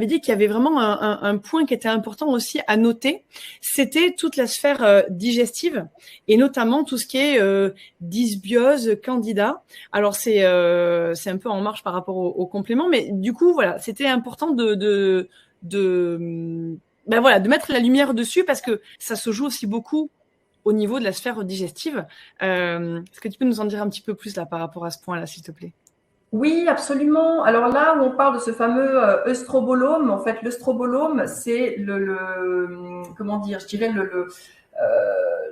dit qu'il y avait vraiment un point qui était important aussi à noter, c'était toute la sphère digestive et notamment tout ce qui est dysbiose, candida. Alors c'est un peu en marche par rapport au complément, mais du coup voilà, c'était important de voilà, de mettre la lumière dessus parce que ça se joue aussi beaucoup au niveau de la sphère digestive. Est-ce que tu peux nous en dire un petit peu plus là par rapport à ce point-là, s'il te plaît? Oui, absolument. Alors là où on parle de ce fameux œstrobolome, en fait, l'œstrobolome, c'est comment dire, je dirais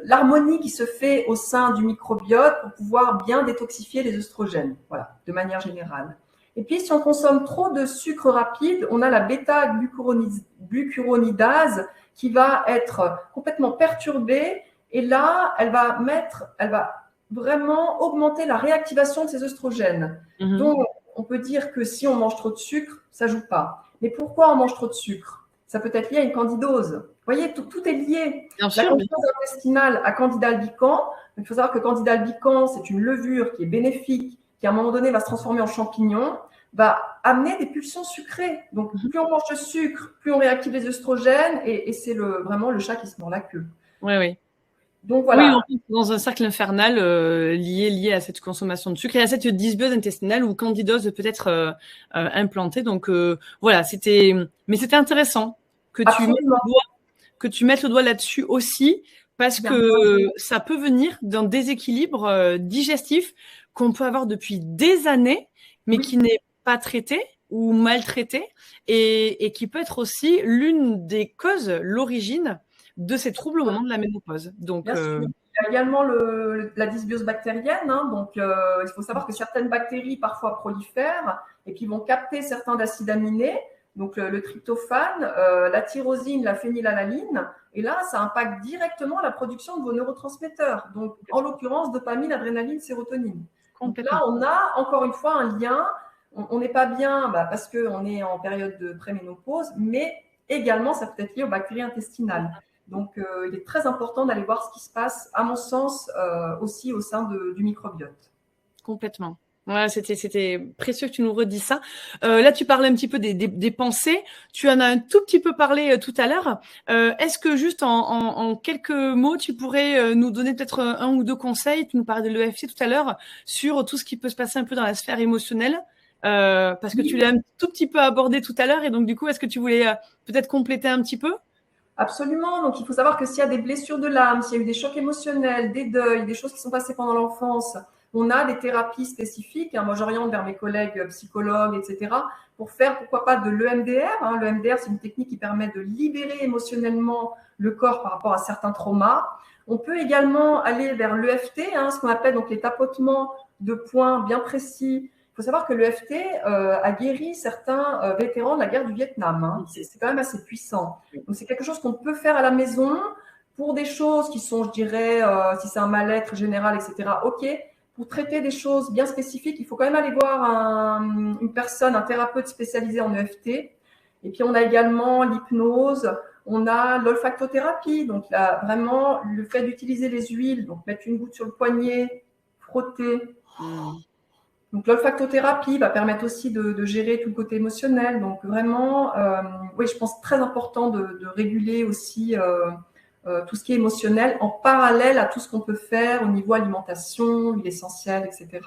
l'harmonie qui se fait au sein du microbiote pour pouvoir bien détoxifier les œstrogènes, voilà, de manière générale. Et puis, si on consomme trop de sucre rapide, on a la bêta-glucuronidase qui va être complètement perturbée. Et là, elle va vraiment augmenter la réactivation de ces œstrogènes. Mhm. Donc, on peut dire que si on mange trop de sucre, ça ne joue pas. Mais pourquoi on mange trop de sucre? Ça peut être lié à une candidose. Vous voyez, tout est lié. Bien La sûr. candidose intestinale à Candida albicans. Il faut savoir que Candida albicans, c'est une levure qui est bénéfique, qui à un moment donné va se transformer en champignon, va amener des pulsions sucrées. Donc, plus on mange de sucre, plus on réactive les œstrogènes, et c'est vraiment le chat qui se mord la queue. Oui, oui. Donc voilà. Oui, dans un cercle infernal lié à cette consommation de sucre et à cette dysbiose intestinale ou candidose peut-être implantée. Donc voilà, c'était intéressant que tu mettes le doigt là-dessus aussi parce que ça peut venir d'un déséquilibre digestif qu'on peut avoir depuis des années, mais qui n'est pas traité ou maltraité et qui peut être aussi l'une des causes, l'origine de ces troubles au moment de la ménopause. Donc, bien sûr. Il y a également la dysbiose bactérienne. Donc, il faut savoir que certaines bactéries parfois prolifèrent et puis vont capter certains acides aminés, donc le tryptophane, la tyrosine, la phénylalanine. Et là, ça impacte directement la production de vos neurotransmetteurs. Donc, en l'occurrence, dopamine, adrénaline, sérotonine. Donc là, on a encore une fois un lien. On n'est pas bien parce qu'on est en période de préménopause, mais également, ça peut être lié aux bactéries intestinales. Donc, il est très important d'aller voir ce qui se passe, à mon sens, aussi au sein du microbiote. Complètement. Ouais, c'était précieux que tu nous redis ça. Là, tu parlais un petit peu des pensées. Tu en as un tout petit peu parlé tout à l'heure. Est-ce que juste en quelques mots, tu pourrais nous donner peut-être un ou deux conseils? Tu nous parlais de l'EFT tout à l'heure sur tout ce qui peut se passer un peu dans la sphère émotionnelle. Parce que tu l'as un tout petit peu abordé tout à l'heure. Et donc, du coup, est-ce que tu voulais peut-être compléter un petit peu? Absolument. Donc, il faut savoir que s'il y a des blessures de l'âme, s'il y a eu des chocs émotionnels, des deuils, des choses qui sont passées pendant l'enfance, on a des thérapies spécifiques. Moi, j'oriente vers mes collègues psychologues, etc., pour faire, pourquoi pas, de l'EMDR. L'EMDR, c'est une technique qui permet de libérer émotionnellement le corps par rapport à certains traumas. On peut également aller vers l'EFT, ce qu'on appelle donc les tapotements de points bien précis. Il faut savoir que l'EFT a guéri certains vétérans de la guerre du Vietnam. C'est quand même assez puissant. Donc, c'est quelque chose qu'on peut faire à la maison pour des choses qui sont, je dirais, si c'est un mal-être général, etc., OK. Pour traiter des choses bien spécifiques, il faut quand même aller voir une personne, un thérapeute spécialisé en EFT. Et puis, on a également l'hypnose, on a l'olfactothérapie. Donc, là, vraiment, le fait d'utiliser les huiles, donc mettre une goutte sur le poignet, frotter. Donc, l'olfactothérapie va permettre aussi de gérer tout le côté émotionnel. Donc, vraiment, oui, je pense très important de réguler aussi tout ce qui est émotionnel en parallèle à tout ce qu'on peut faire au niveau alimentation, huile essentielle, etc.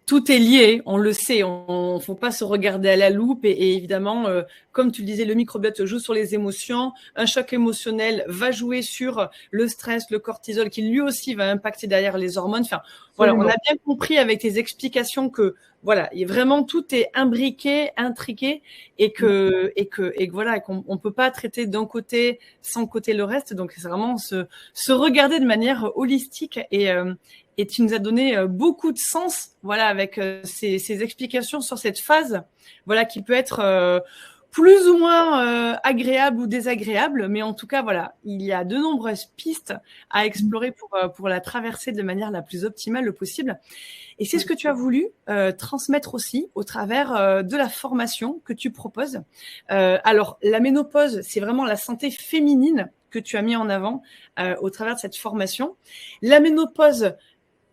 Tout est lié, on le sait, on ne faut pas se regarder à la loupe et évidemment, comme tu le disais, le microbiote joue sur les émotions, un choc émotionnel va jouer sur le stress, le cortisol qui lui aussi va impacter derrière les hormones. Enfin, voilà, on a bien compris avec tes explications que voilà, vraiment tout est imbriqué, intriqué et que voilà, qu'on peut pas traiter d'un côté sans côté le reste. Donc c'est vraiment se regarder de manière holistique et tu nous as donné beaucoup de sens, voilà, avec ces explications sur cette phase, voilà, qui peut être plus ou moins agréable ou désagréable, mais en tout cas, voilà, il y a de nombreuses pistes à explorer pour la traverser de manière la plus optimale possible. Et c'est ce que tu as voulu transmettre aussi au travers de la formation que tu proposes. Alors, la ménopause, c'est vraiment la santé féminine que tu as mis en avant au travers de cette formation. La ménopause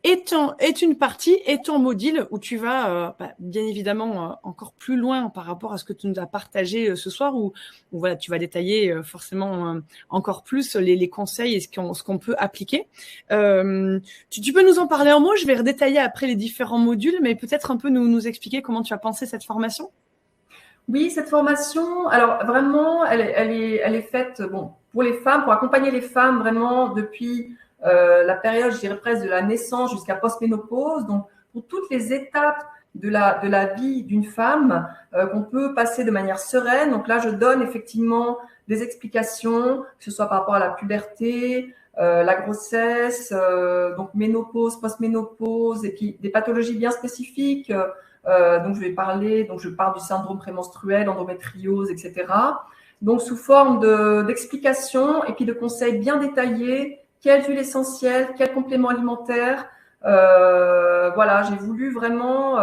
est une partie, est ton module où tu vas, bien évidemment, encore plus loin par rapport à ce que tu nous as partagé ce soir, où voilà, tu vas détailler forcément encore plus les conseils et ce qu'on peut appliquer. Tu peux nous en parler en mots? Je vais redétailler après les différents modules, mais peut-être un peu nous expliquer comment tu as pensé cette formation. Oui, cette formation, alors vraiment, elle est faite, bon, pour les femmes, pour accompagner les femmes vraiment depuis la période, je dirais presque de la naissance jusqu'à post-ménopause. Donc, pour toutes les étapes de la vie d'une femme qu'on peut passer de manière sereine. Donc là, je donne effectivement des explications, que ce soit par rapport à la puberté, la grossesse, donc ménopause, post-ménopause, et puis des pathologies bien spécifiques. Donc, je parle du syndrome prémenstruel, endométriose, etc. Donc, sous forme d'explications et puis de conseils bien détaillés, quelles huiles essentielles, quels compléments alimentaires. Voilà, j'ai voulu vraiment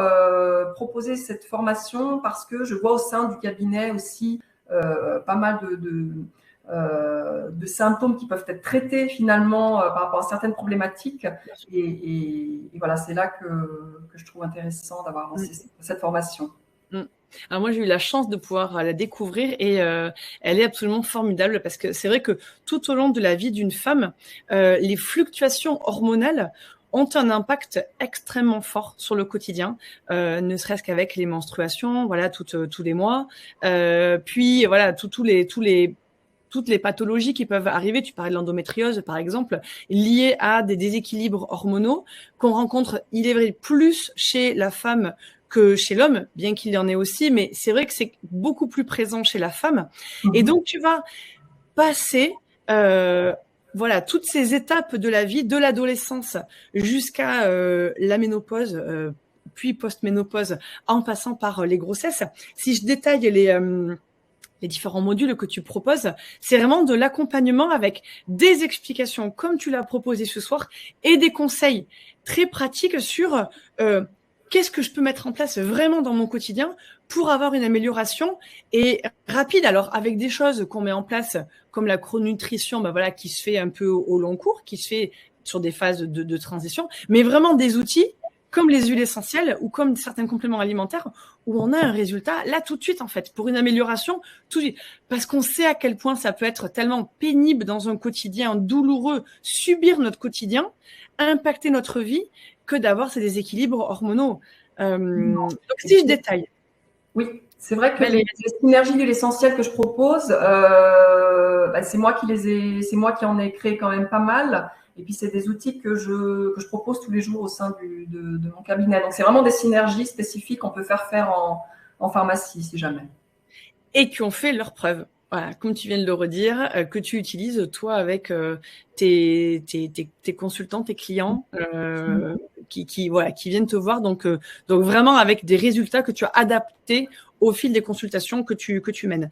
proposer cette formation parce que je vois au sein du cabinet aussi pas mal de symptômes qui peuvent être traités finalement par rapport à certaines problématiques. Et voilà, c'est là que je trouve intéressant d'avoir lancé cette formation. Alors moi, j'ai eu la chance de pouvoir la découvrir et elle est absolument formidable parce que c'est vrai que tout au long de la vie d'une femme, les fluctuations hormonales ont un impact extrêmement fort sur le quotidien, ne serait-ce qu'avec les menstruations, voilà, tous les mois, puis voilà, toutes les pathologies qui peuvent arriver, tu parlais de l'endométriose par exemple, liées à des déséquilibres hormonaux qu'on rencontre, il est vrai, plus chez la femme que chez l'homme, bien qu'il y en ait aussi, mais c'est vrai que c'est beaucoup plus présent chez la femme. Et donc, tu vas passer voilà, toutes ces étapes de la vie, de l'adolescence jusqu'à la ménopause, puis post-ménopause, en passant par les grossesses. Si je détaille les différents modules que tu proposes, c'est vraiment de l'accompagnement avec des explications comme tu l'as proposé ce soir et des conseils très pratiques sur qu'est-ce que je peux mettre en place vraiment dans mon quotidien pour avoir une amélioration et rapide. Alors, avec des choses qu'on met en place comme la chronutrition, voilà, qui se fait un peu au long cours, qui se fait sur des phases de transition, mais vraiment des outils comme les huiles essentielles ou comme certains compléments alimentaires où on a un résultat là tout de suite en fait pour une amélioration tout de suite parce qu'on sait à quel point ça peut être tellement pénible dans un quotidien douloureux, subir notre quotidien, impacter notre vie que d'avoir ces déséquilibres hormonaux. Donc si je détaille. Oui, c'est vrai que les synergies d'huile essentielle que je propose, c'est moi qui en ai créé quand même pas mal. Et puis, c'est des outils que je propose tous les jours au sein de mon cabinet. Donc, c'est vraiment des synergies spécifiques qu'on peut faire en pharmacie, si jamais. Et qui ont fait leurs preuves. Voilà, comme tu viens de le redire, que tu utilises toi avec tes consultants, tes clients qui viennent te voir. Donc vraiment avec des résultats que tu as adaptés au fil des consultations que tu mènes.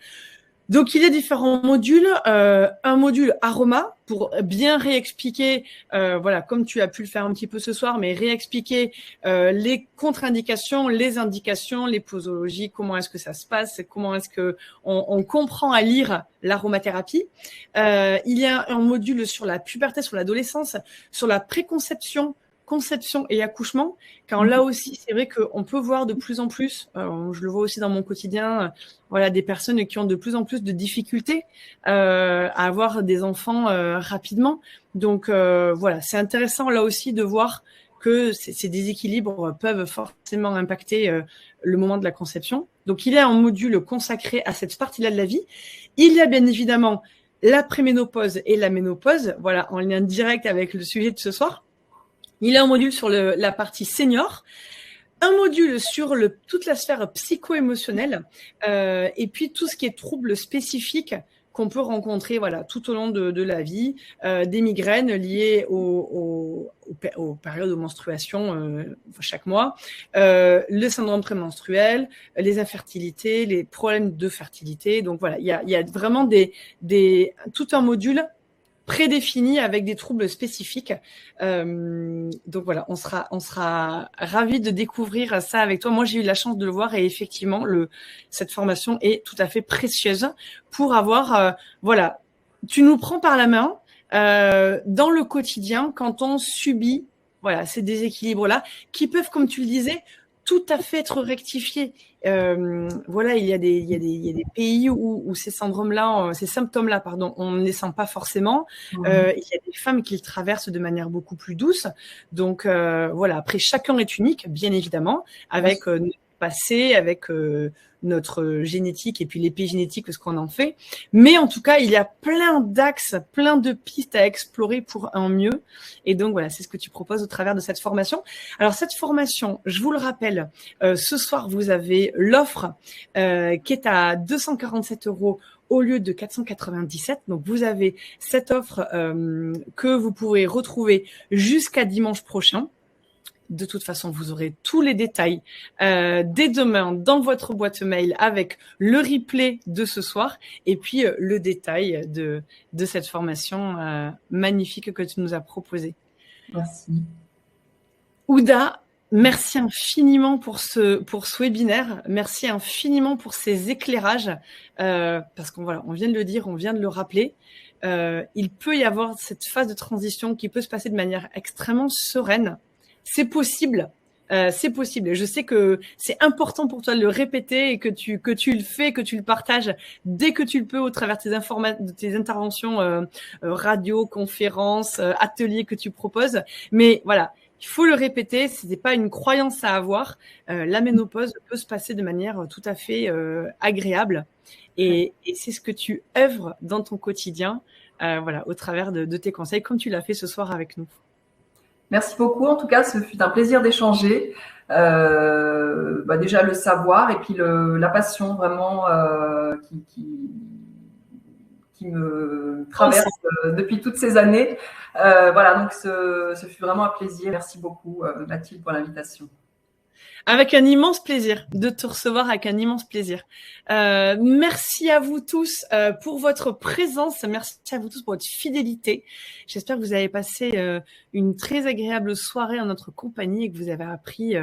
Donc, il y a différents modules. Un module aroma pour bien réexpliquer, voilà, comme tu as pu le faire un petit peu ce soir, mais réexpliquer les contre-indications, les indications, les posologies, comment est-ce que ça se passe, comment est-ce que on comprend à lire l'aromathérapie. Il y a un module sur la puberté, sur l'adolescence, sur la préconception, conception et accouchement, car là aussi, c'est vrai qu'on peut voir de plus en plus, je le vois aussi dans mon quotidien, voilà, des personnes qui ont de plus en plus de difficultés à avoir des enfants rapidement. Donc voilà, c'est intéressant là aussi de voir que ces déséquilibres peuvent forcément impacter le moment de la conception. Donc il y a un module consacré à cette partie-là de la vie. Il y a bien évidemment la préménopause et la ménopause, voilà, en lien direct avec le sujet de ce soir. Il y a un module sur la partie senior, un module sur toute la sphère psycho-émotionnelle et puis tout ce qui est troubles spécifiques qu'on peut rencontrer voilà, tout au long de la vie, des migraines liées aux périodes de menstruation chaque mois, le syndrome prémenstruel, les infertilités, les problèmes de fertilité. Donc voilà, il y a vraiment tout un module prédéfini avec des troubles spécifiques. Donc voilà, on sera ravis de découvrir ça avec toi. Moi, j'ai eu la chance de le voir et effectivement, cette formation est tout à fait précieuse pour avoir, voilà, tu nous prends par la main dans le quotidien quand on subit voilà, ces déséquilibres-là qui peuvent, comme tu le disais, tout à fait être rectifiés. Voilà, il y a des pays où ces symptômes-là, on ne les sent pas forcément. Il y a des femmes qui le traversent de manière beaucoup plus douce. Donc voilà, après chacun est unique, bien évidemment, avec notre passé, avec notre génétique et puis l'épigénétique, ce qu'on en fait. Mais en tout cas, il y a plein d'axes, plein de pistes à explorer pour un mieux. Et donc voilà, c'est ce que tu proposes au travers de cette formation. Alors cette formation, je vous le rappelle, ce soir, vous avez l'offre qui est à 247 € au lieu de 497. Donc, vous avez cette offre que vous pourrez retrouver jusqu'à dimanche prochain. De toute façon, vous aurez tous les détails dès demain dans votre boîte mail avec le replay de ce soir et puis le détail de cette formation magnifique que tu nous as proposée. Merci. Ouda, merci infiniment pour ce webinaire. Merci infiniment pour ces éclairages parce qu'on voilà, on vient de le dire, on vient de le rappeler. Il peut y avoir cette phase de transition qui peut se passer de manière extrêmement sereine. C'est possible. C'est possible. Je sais que c'est important pour toi de le répéter et que tu le fais, que tu le partages dès que tu le peux au travers de tes interventions radio, conférences, ateliers que tu proposes. Mais voilà, il faut le répéter. Ce n'est pas une croyance à avoir. La ménopause peut se passer de manière tout à fait agréable. Et c'est ce que tu œuvres dans ton quotidien, voilà, au travers de tes conseils, comme tu l'as fait ce soir avec nous. Merci beaucoup. En tout cas, ce fut un plaisir d'échanger. Déjà le savoir et puis la passion vraiment qui me traverse depuis toutes ces années. Voilà, donc ce fut vraiment un plaisir. Merci beaucoup, Mathilde, pour l'invitation. Avec un immense plaisir de te recevoir, avec un immense plaisir. Merci à vous tous pour votre présence. Merci à vous tous pour votre fidélité. J'espère que vous avez passé une très agréable soirée en notre compagnie et que vous avez appris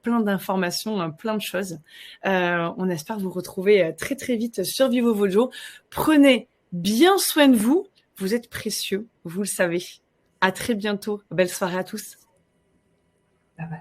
plein d'informations, plein de choses. On espère vous retrouver très très vite sur Vivo Vojo. Prenez bien soin de vous. Vous êtes précieux, vous le savez. À très bientôt. Belle soirée à tous. Bye bye.